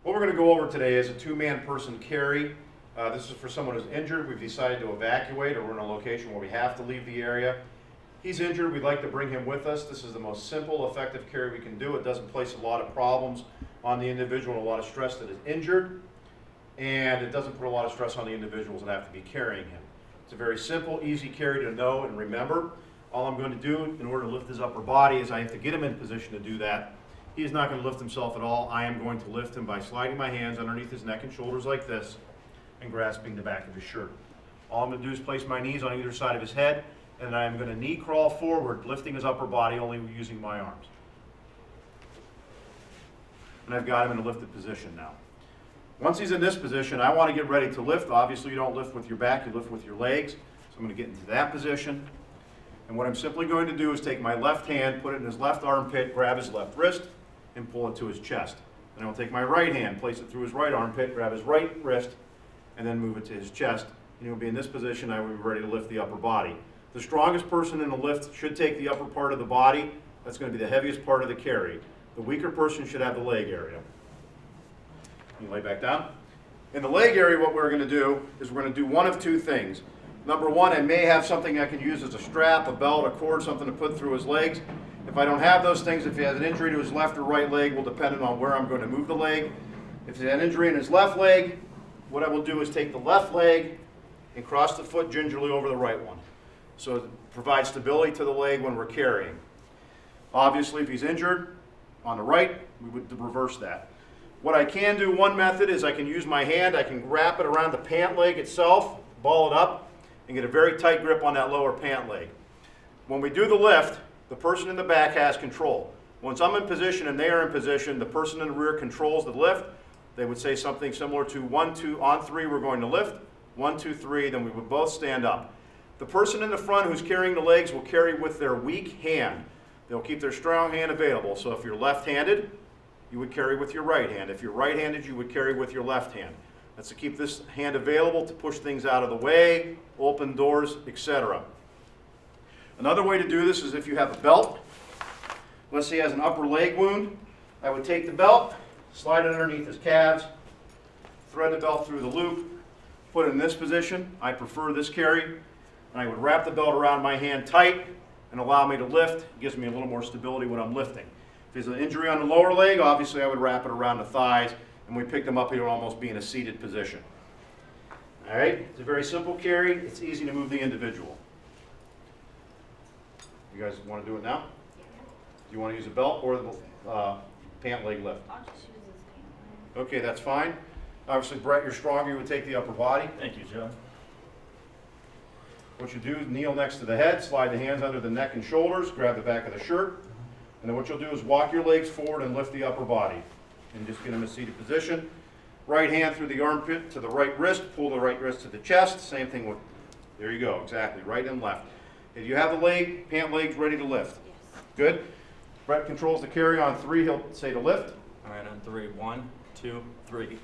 What we're going to go over today is a two-man person carry. This is for someone who's injured. We've decided to evacuate, or we're in a location where we have to leave the area. He's injured. We'd like to bring him with us. This is the most simple, effective carry we can do. It doesn't place a lot of problems on the individual and a lot of stress that is injured. And it doesn't put a lot of stress on the individuals that have to be carrying him. It's a very simple, easy carry to know and remember. All I'm going to do in order to lift his upper body is I have to get him in position to do that. He is not going to lift himself at all. I am going to lift him by sliding my hands underneath his neck and shoulders like this and grasping the back of his shirt. All I'm going to do is place my knees on either side of his head, and I am going to knee crawl forward, lifting his upper body only using my arms. And I've got him in a lifted position now. Once he's in this position, I want to get ready to lift. Obviously, you don't lift with your back, you lift with your legs. So I'm going to get into that position. And what I'm simply going to do is take my left hand, put it in his left armpit, grab his left wrist, and pull it to his chest. Then I'll take my right hand, place it through his right armpit, grab his right wrist, and then move it to his chest. And he'll be in this position. I will be ready to lift the upper body. The strongest person in the lift should take the upper part of the body. That's going to be the heaviest part of the carry. The weaker person should have the leg area. You lay back down. In the leg area, what we're going to do is we're going to do one of two things. Number one, I may have something I can use as a strap, a belt, a cord, something to put through his legs. If I don't have those things, if he has an injury to his left or right leg, will depend on where I'm going to move the leg. If he has an injury in his left leg, what I will do is take the left leg and cross the foot gingerly over the right one. So it provides stability to the leg when we're carrying. Obviously, if he's injured on the right, we would reverse that. What I can do, one method, is I can use my hand, I can wrap it around the pant leg itself, ball it up, and get a very tight grip on that lower pant leg. When we do the lift, the person in the back has control. Once I'm in position and they are in position, the person in the rear controls the lift. They would say something similar to 1, 2, on 3, we're going to lift. 1, 2, 3, then we would both stand up. The person in the front who's carrying the legs will carry with their weak hand. They'll keep their strong hand available. So if you're left-handed, you would carry with your right hand. If you're right-handed, you would carry with your left hand. That's to keep this hand available to push things out of the way, open doors, etc. Another way to do this is if you have a belt. Let's say he has an upper leg wound. I would take the belt, slide it underneath his calves, thread the belt through the loop, put it in this position. I prefer this carry. And I would wrap the belt around my hand tight and allow me to lift. It gives me a little more stability when I'm lifting. If there's an injury on the lower leg, obviously I would wrap it around the thighs, and when we pick them up, he would almost be in a seated position. All right, it's a very simple carry. It's easy to move the individual. You guys want to do it now? Do you want to use a belt or the pant leg lift? I'll just use this pant leg. Okay, that's fine. Obviously, Brett, you're stronger. You would take the upper body. Thank you, Joe. What you do is kneel next to the head, slide the hands under the neck and shoulders, grab the back of the shirt, and then what you'll do is walk your legs forward and lift the upper body. And just get them in a seated position. Right hand through the armpit to the right wrist, pull the right wrist to the chest. Same thing with, there you go, exactly, right and left. If you have the leg, pant legs ready to lift. Yes. Good. Brett controls the carry on 3, he'll say to lift. All right, on 3. 1, 2, 3.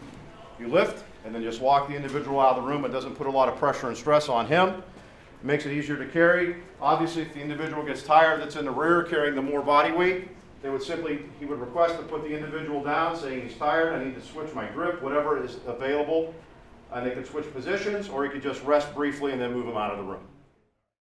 You lift, and then just walk the individual out of the room. It doesn't put a lot of pressure and stress on him. It makes it easier to carry. Obviously, if the individual gets tired that's in the rear carrying the more body weight, he would request to put the individual down, saying he's tired, I need to switch my grip, whatever is available. And they could switch positions, or he could just rest briefly and then move him out of the room.